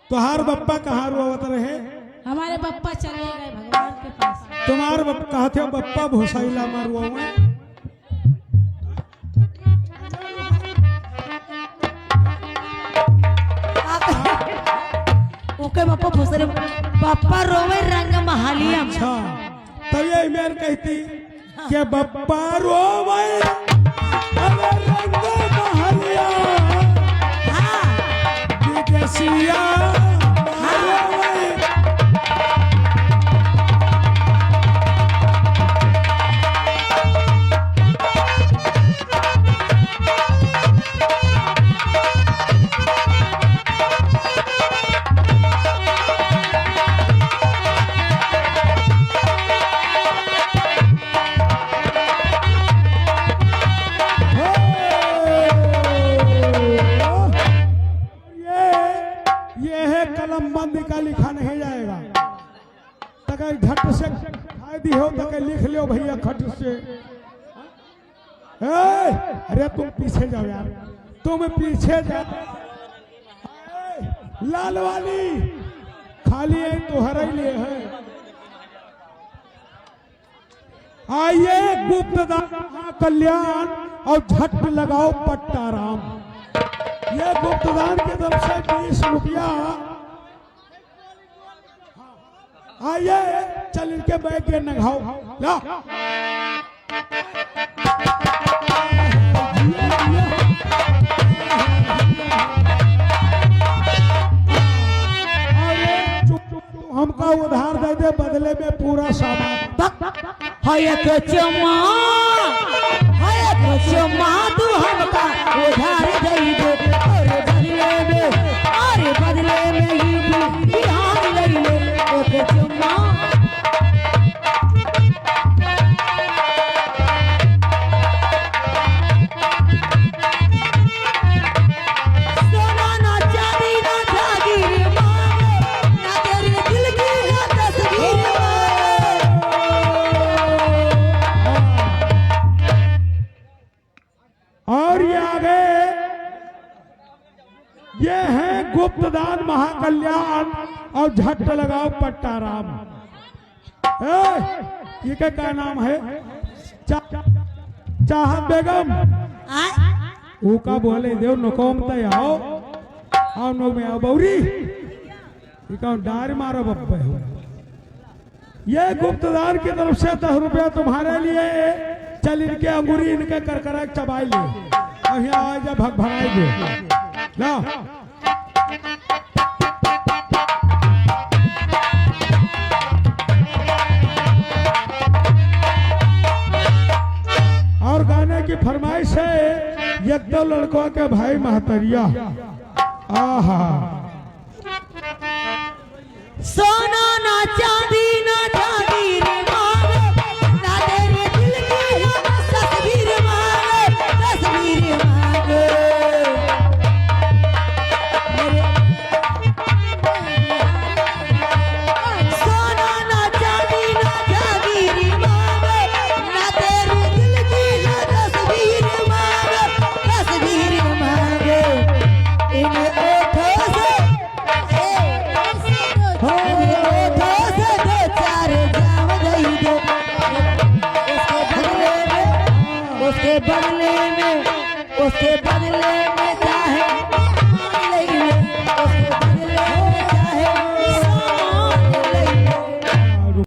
तुहार बप्पा कहाँ रोवत रहे? हमारे बप्पा चले गए भगवान के पास। तुम्हार कहते हो बप्पा भोसैला मारुआ में? ओके बप्पा भोसरे बप्पा रोवे रंग महालिया। अच्छा तो ये मेर कहती कि बप्पा रोवे अरे रंग महलिया विदेशिया का लिखा नहीं जाएगा। तक झट से खाई दी हो तक लिख लो भैया खट से। अरे तुम पीछे जाओ यार, तुम पीछे जाओ। लाल वाली खाली है तुम्हारे लिए है। आइए गुप्तदान कल्याण और झट लगाओ पट्टाराम। ये गुप्तदान की तरफ से 20 रुपया। आइए चल इनके बैग के नघाओ ला। हमका उधार दे दे बदले में पूरा सामान। हाय कचमा तू हमका उधार दे दे और बदले में ही बिहार ले ले। कचमा सोना ना चांदी ना जागीर मांगे ना तेरे दिल की ना तस्वीर और ये आगे ये है गुप्तदान महाकल्याण और झट लगाओ पट्टाराम। ये क्या नाम है? चाहत बेगम वो का बोले देव नकोम तय आओ नो में आओ बौरी डार मारो बप्पे हो। ये गुप्तदान की तरफ से 10 रुपया तुम्हारे लिए। चल इनके अंगूरी इनके करकरा चबाई ले और यहाँ आ जा भग भगाई दे ला। और गाने की फरमाइश है एक दो लड़कों के भाई महतरिया। आहा सोना ना चांदी ना जागीर मांगे ना तेरे दिल की ना तस्वीर मांगे सोना ना चांदी ना जागीर मांगे ना तेरे दिल की ना तस्वीर मांगे इन ओठों से उसके बदले